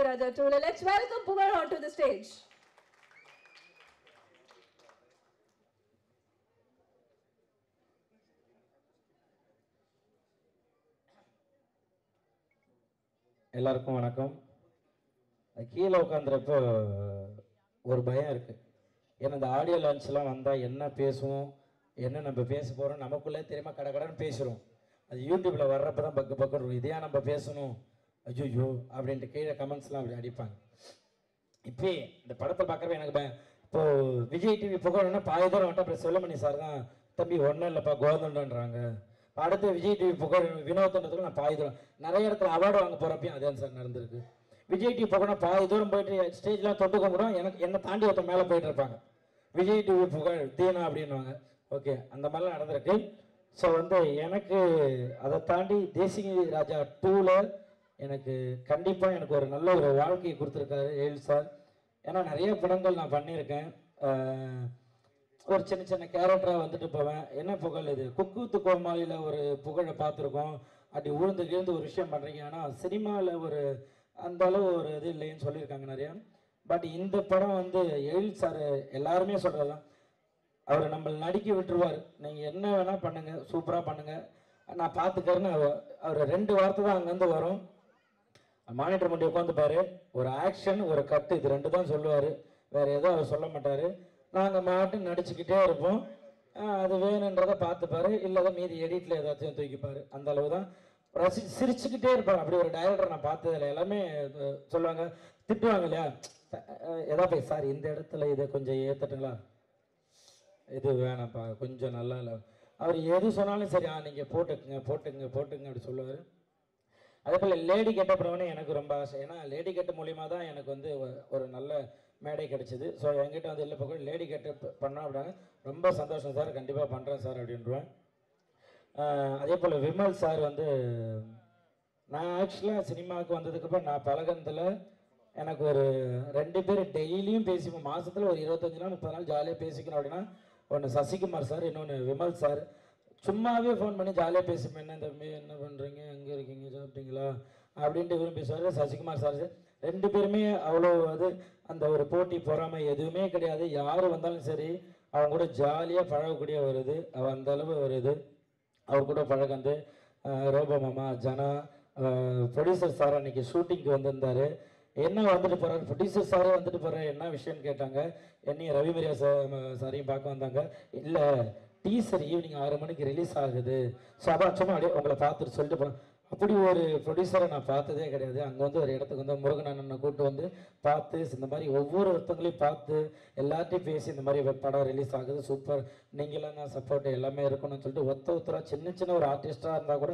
Desing Raja 2. Let's welcome Pugal onto the stage. எல்லாருக்கும் வணக்கம். கீழே உட்காந்துறப்போ ஒரு பயம் இருக்குது. ஏன்னா இந்த ஆடியோ லான்ச்லாம் வந்தால் என்ன பேசுவோம், என்ன நம்ம பேச போகிறோம் நமக்குள்ளே தெரியாமல் கடகடன்னு பேசுகிறோம். அது யூடியூப்பில் வர்றப்ப தான் பக்கு பக்கம் இதையா நம்ம பேசணும், ஐயோ அப்படின்ட்டு கீழே கமெண்ட்ஸ்லாம் அப்படி அடிப்பாங்க. இப்போ இந்த படத்தை பார்க்குறப்ப எனக்கு பயம். இப்போது விஜய் டிவி புகழன்னா பாதி தூரம் வந்துட்டு அப்புறம் செல்லமணி சார் தான் தம்பி ஒன்றும் இல்லைப்பா கோதண்டன்றாங்க. அடுத்து விஜய் டிவி புகழ் வினோதன்றதுக்கு நான் பாதி தூரம் நிறைய இடத்துல அவார்டு வாங்க போகிறப்பையும் அதே சார் நடந்திருக்கு. விஜய் டிவி புகழ்னா பாதி தூரம் போயிட்டு ஸ்டேஜ்லாம் தொட்டு கும்பிடும், என்னை தாண்டி ஒருத்தர் மேலே போயிட்டு இருப்பாங்க. விஜய் டிவி புகழ் தீனா அப்படின்வாங்க. ஓகே, அந்த மாதிரிலாம் நடந்திருக்கு. ஸோ எனக்கு அதை தாண்டி தேசிங் ராஜா 2ல் எனக்கு கண்டிப்பாக எனக்கு ஒரு நல்ல ஒரு வாழ்க்கையை கொடுத்துருக்காரு ஏல் சார். ஏன்னா நிறைய படங்கள் நான் பண்ணியிருக்கேன். ஒரு சின்ன சின்ன கேரக்டராக போவேன். என்ன புகழ் இது குக்கூத்து கோமாளியில் ஒரு புகழை பார்த்துருக்கோம், அப்படி உழுந்து ஒரு விஷயம் பண்ணுறீங்க. ஆனால் சினிமாவில் ஒரு அந்த அளவு ஒரு இது இல்லைன்னு சொல்லியிருக்காங்க நிறையா. பட் இந்த படம் எழில் சார் எல்லாருமே சொல்கிறதான், அவர் நம்மளை நடிக்க விட்டுருவார். நீங்கள் என்ன வேணால் பண்ணுங்கள், சூப்பராக பண்ணுங்கள், நான் பார்த்துக்கறேன்னு அவர் 2 வார்த்தை தான் அங்கேருந்து வரும். மானிட்டர் முன்னாடி உட்காந்துப்பார், ஒரு ஆக்ஷன் ஒரு கட்டு, இது 2 தான் சொல்லுவார், வேறு எதுவும் அவர் சொல்ல மாட்டார். நாங்கள் மாட்டு நடிச்சுக்கிட்டே இருப்போம். அது வேணுன்றதை பார்த்துப்பாரு, இல்லாத மீதி எடிட்டில் ஏதாச்சும் தூக்கிப்பார். அந்த அளவு தான் சிரிச்சுக்கிட்டே இருப்பார். அப்படி ஒரு டைரக்டர் நான் பார்த்ததில்ல. எல்லாமே சொல்லுவாங்க, திட்டுவாங்க இல்லையா, எதா போய் சார் இந்த இடத்துல இதை கொஞ்சம் ஏற்றட்டுங்களா, இது வேணாம்ப்பா கொஞ்சம் நல்லா இல்லை, அவர் எது சொன்னாலும் சரி நீங்கள் போட்டுக்குங்க போட்டுக்குங்க போட்டுக்குங்க அப்படி சொல்லுவார். அதே போல் லேடி கெட்டப்புறவனே எனக்கு ரொம்ப ஆசை. ஏன்னா லேடி கெட்ட மூலியமாக தான் எனக்கு ஒரு நல்ல மேடை கிடச்சிது. ஸோ என்கிட்ட இல்லை இப்போ லேடி கெட்ட பண்ணோம் அப்படின்னா ரொம்ப சந்தோஷம் சார், கண்டிப்பாக பண்ணுறேன் சார் அப்படின்றேன். அதே போல் விமல் சார் நான் ஆக்சுவலாக சினிமாவுக்கு வந்ததுக்கப்புறம் நான் பழகினதில் எனக்கு ஒரு 2 பேர் டெய்லியும் பேசிப்போம். மாதத்தில் ஒரு 25 நாள் 30 நாள் ஜாலியாக பேசிக்கணும் அப்படின்னா ஒன்று சசிகுமார் சார், இன்னொன்று விமல் சார். சும்மாவே ஃபோன் பண்ணி ஜாலியாக பேசிப்பேன், என்ன தம்பி என்ன பண்ணுறீங்க, எங்கே இருக்கீங்க, சாப்பிட்டீங்களா அப்படின்ட்டு விரும்பி பேசுவார். சசிகுமார் சார் 2 பேருமே அவ்வளோ அந்த ஒரு போட்டி பொறாமை எதுவுமே கிடையாது. யார் வந்தாலும் சரி அவங்க கூட ஜாலியாக பழகக்கூடிய வருது, அந்த அளவு வருது. அவர் கூட பழகந்து ரோபோ மாமா ஜனா ப்ரொடியூசர் சார் அன்றைக்கி ஷூட்டிங்க்கு வந்திருந்தார். என்ன போகிறார் ப்ரொடியூசர் சாரே போகிறார், என்ன விஷயம்னு கேட்டாங்க. என்னையும் ரவிமரியா சாரையும் பார்க்க வந்தாங்க. இல்லை டீசர் ஈவினிங் 6 மணிக்கு ரிலீஸ் ஆகுது, ஸோ அதான் சும்மா அப்படியே உங்களை பார்த்துட்டு சொல்லிட்டு போகிறேன். அப்படி ஒரு ப்ரொடியூசரை நான் பார்த்ததே கிடையாது. அங்கே ஒரு இடத்துக்கு முருகன் அண்ணனை கூப்பிட்டு பார்த்து இந்த மாதிரி ஒவ்வொருத்தங்களையும் பார்த்து எல்லாத்தையும் பேசி இந்த மாதிரி படம் ரிலீஸ் ஆகுது, சூப்பர், நீங்களாம் தான் சப்போர்ட் எல்லாமே இருக்கணும்னு சொல்லிட்டு ஒருத்தராக சின்ன ஒரு ஆர்டிஸ்டாக இருந்தால் கூட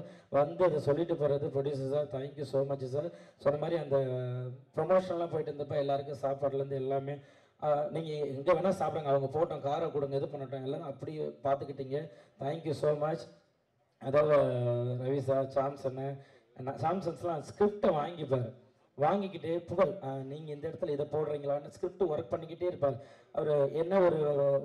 அதை சொல்லிட்டு போகிறது. Producer sir thank you so much sir. சொன்ன மாதிரி அந்த ப்ரொமோஷன்லாம் போயிட்டு இருந்தப்போ எல்லாருக்கும் சாப்பாடுலேருந்து எல்லாமே நீங்கள் எங்கே வேணால் சாப்பிடுங்க, அவங்க போட்டோம் காரை கொடுங்க இது பண்ணட்டும் எல்லாம் அப்படி பார்த்துக்கிட்டீங்க. Thank you so much. அதாவது ரவி சார் சாம்சன்ஸ்லாம் ஸ்கிரிப்டை வாங்கிக்கிட்டு புகழ் நீங்கள் இந்த இடத்துல இதை போடுறீங்களான்னு ஸ்கிரிப்ட் ஒர்க் பண்ணிக்கிட்டே இருப்பார். அவர் என்ன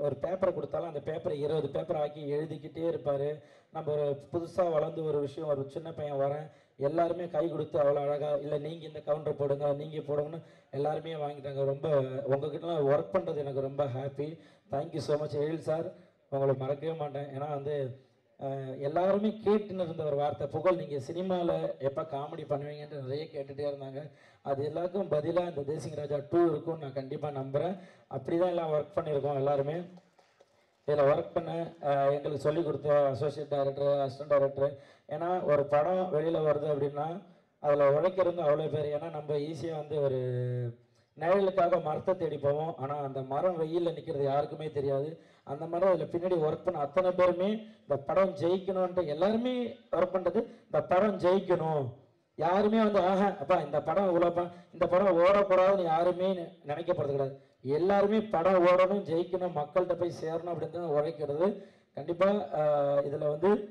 ஒரு பேப்பரை கொடுத்தாலும் அந்த பேப்பரை 20 பேப்பர் ஆக்கி எழுதிக்கிட்டே இருப்பார். நம்ம ஒரு புதுசாக வளர்ந்து ஒரு விஷயம் ஒரு சின்ன பையன் வரேன், எல்லாருமே கை கொடுத்து அவ்வளோ அழகாக இல்லை நீங்கள் இந்த கவுண்டர் போடுங்க நீங்கள் போடுங்கன்னு எல்லாருமே வாங்கிட்டாங்க. ரொம்ப உங்ககிட்டலாம் ஒர்க் பண்ணுறது எனக்கு ரொம்ப ஹாப்பி. தேங்க்யூ ஸோ மச் எழில் சார், உங்களை மறக்கவே மாட்டேன். ஏன்னா எல்லாருமே கேட்டுன்னு இருந்த ஒரு வார்த்தை, புகழ் நீங்கள் சினிமாவில் எப்போ காமெடி பண்ணுவீங்கன்ட்டு நிறைய கேட்டுகிட்டே இருந்தாங்க. அது எல்லாருக்கும் பதிலாக இந்த தேசிங் ராஜா 2 இருக்கும்னு நான் கண்டிப்பாக நம்புகிறேன். அப்படி தான் எல்லாம் ஒர்க் பண்ணியிருக்கோம் எல்லாருமே. இதில் ஒர்க் பண்ண எங்களுக்கு சொல்லிக் கொடுத்த அசோசியேட் டைரக்டர் அசிஸ்டன்ட் டைரக்டர். ஏன்னா ஒரு படம் வெளியில் வருது அப்படின்னா அதில் உழைக்கிறது அவ்வளோ பேர். ஏன்னா நம்ம ஈஸியாக ஒரு நிழலுக்காக மரத்தை தேடி போவோம், ஆனால் அந்த மரம் வெயிலில் நிற்கிறது யாருக்குமே தெரியாது. அந்த மாதிரி அதில் பின்னாடி ஒர்க் பண்ண அத்தனை பேருமே இந்த படம் ஜெயிக்கணும்ன்ட்டு எல்லாருமே ஒர்க் பண்ணுறது, இந்த படம் ஜெயிக்கணும். யாருமே அப்பா இந்த படம் இவ்வளோப்பா இந்த படம் ஓடக்கூடாதுன்னு யாருமே நினைக்கப்படுறது கிடையாது. எல்லாருமே படம் ஓடணும், ஜெயிக்கணும், மக்கள்கிட்ட போய் சேரணும் அப்படின்னு தான் உழைக்கிறது. கண்டிப்பாக இதில்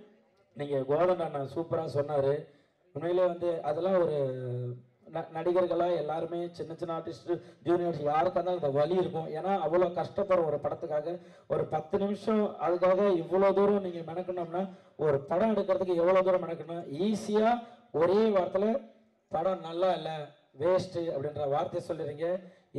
நீங்கள் கோல்டன் அண்ணா சூப்பராக சொன்னார். உண்மையிலே அதெல்லாம் ஒரு நடிகர்களாக எல்லாருமே சின்ன ஆர்டிஸ்ட்டு ஜூனியர்ஸ் யாருக்காக இருந்தாலும் இந்த வலி இருக்கும். ஏன்னா அவ்வளோ கஷ்டப்படுற ஒரு படத்துக்காக ஒரு 10 நிமிஷம் அதுக்காக இவ்வளோ தூரம் நீங்கள் மெனக்கணும்னா ஒரு படம் எடுக்கிறதுக்கு எவ்வளோ தூரம் மெனக்கணும். ஈஸியாக ஒரே வாரத்தில் படம் நல்லா இல்லை வேஸ்ட்டு அப்படின்ற வார்த்தை சொல்லுறீங்க.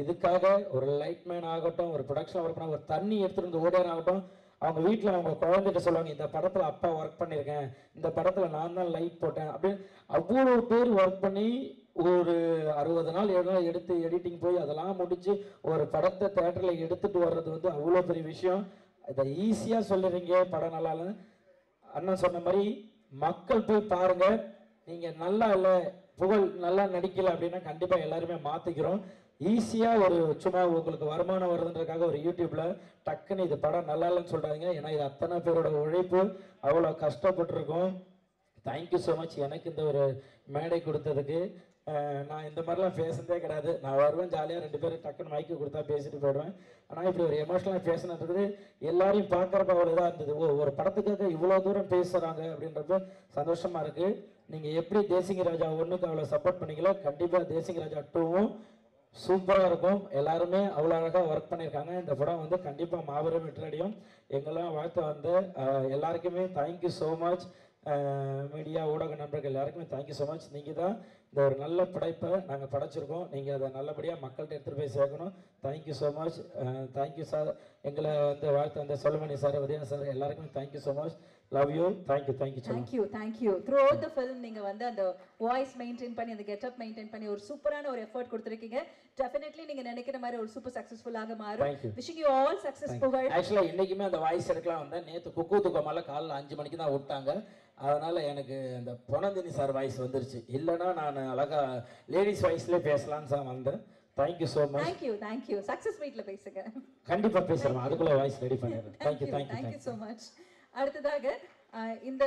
இதுக்காக ஒரு லைட்மேன் ஆகட்டும், ஒரு ப்ரொடக்ஷன் ஒர்க் பண்ண, ஒரு தண்ணி எடுத்துகிட்டு வந்து ஓடியார் ஆகட்டும், அவங்க வீட்டில் அவங்க குழந்தைகிட்ட சொல்லுவாங்க, இந்த படத்தில் அப்பா ஒர்க் பண்ணியிருக்கேன், இந்த படத்தில் நான் தான் லைட் போட்டேன் அப்படின்னு அவ்வளோ பேர் ஒர்க் பண்ணி ஒரு 60 நாள் 7 நாள் எடுத்து எடிட்டிங் போய் அதெல்லாம் முடித்து ஒரு படத்தை தேட்டரில் எடுத்துகிட்டு வர்றது வந்து அவ்வளோ பெரிய விஷயம். இதை ஈஸியாக சொல்லுறீங்க படம் நல்லால. அண்ணன் சொன்ன மாதிரி மக்கள் போய் பாருங்க. நீங்கள் நல்லா இல்லை, புகழ் நல்லா நடிக்கல அப்படின்னா கண்டிப்பாக எல்லாருமே மாற்றிக்கிறோம். ஈஸியாக ஒரு சும்மா உங்களுக்கு வருமானம் வருதுன்றதுக்காக ஒரு யூடியூப்பில் டக்குன்னு இது படம் நல்லா இல்லைன்னு சொல்கிறாங்க. ஏன்னா இது அத்தனை பேரோட உழைப்பு, அவ்வளோ கஷ்டப்பட்டுருக்கோம். தேங்க்யூ ஸோ மச் எனக்கு இந்த ஒரு மேடை கொடுத்ததுக்கு. நான் இந்த மாதிரிலாம் பேசுனதே கிடையாது. நான் வருவேன் ஜாலியாக 2 பேரும் டக்குன்னு மைக்கு கொடுத்தா பேசிட்டு போயிடுவேன். ஆனால் இப்படி ஒரு எமோஷனலாக பேசினது எல்லாரையும் பார்க்குறப்ப அவ்வளோ இதாக இருந்தது. ஒரு படத்துக்காக இவ்வளோ தூரம் பேசுகிறாங்க அப்படின்றப்ப சந்தோஷமாக இருக்குது. நீங்கள் எப்படி தேசிங்க ராஜா 1க்கு அவ்வளோ சப்போர்ட் பண்ணீங்களோ கண்டிப்பாக தேசிங்க ராஜா 2வும் சூப்பராக இருக்கும். எல்லாருமே அவ்வளோ அழகாக ஒர்க் பண்ணியிருக்காங்க. இந்த படம் வந்து கண்டிப்பாக மாபெரும் வெற்றியடையும். எங்கெல்லாம் வாழ்த்து வந்து எல்லாருக்குமே தேங்க்யூ ஸோ மச். மீடியா ஊடக நண்பர்கள் எல்லாருக்குமே தேங்க்யூ ஸோ மச். நீங்கள் தான் இந்த ஒரு நல்ல படைப்பை நாங்கள் படைச்சிருக்கோம். நீங்கள் அதை நல்லபடியாக மக்கள்கிட்ட எடுத்துகிட்டு போய் சேர்க்கணும். Thank you so much. Thank you sir. எங்களை வந்து வாழ்த்து வந்த சொல்லுமணி சார், உதயா சார் எல்லாருக்குமே thank you so much. Love you. Thank you thank you. Through out the film நீங்கள் வந்து அந்த வாய்ஸ் மெயின்டைன் பண்ணி, அந்த கெட்டப் மெயின்டைன் பண்ணி ஒரு சூப்பரான ஒரு எஃபர்ட் கொடுத்துருக்கீங்க. டெஃபினெட்லி நீங்கள் நினைக்கிற மாதிரி ஒரு சூப்பர் சக்ஸஸ்ஃபுல்லாக மாறும். Wishing you all success. புகழ் ஆக்சுவலாக இன்றைக்குமே அந்த வாய்ஸ் எடுக்கலாம் வந்தேன். நேற்று குக்கு தூக்கமால காலைல 5 மணிக்கு தான் விட்டாங்க. அதனால் எனக்கு இந்த பொனந்தினி சார் வாய்ஸ் வந்துருச்சு. இல்லைன்னா நான் அழகாக லேடிஸ் வாய்ஸ்லேயே பேசலான்னு தான் வந்தேன். Thank you so much. Thank you. Success மீட்டில் பேசுங்க. கண்டிப்பாக பேசுகிறேன். அதுக்குள்ளே வாய்ஸ் ரெடி பண்ணிடுறேன். Thank you so much. அடுத்ததாக இந்த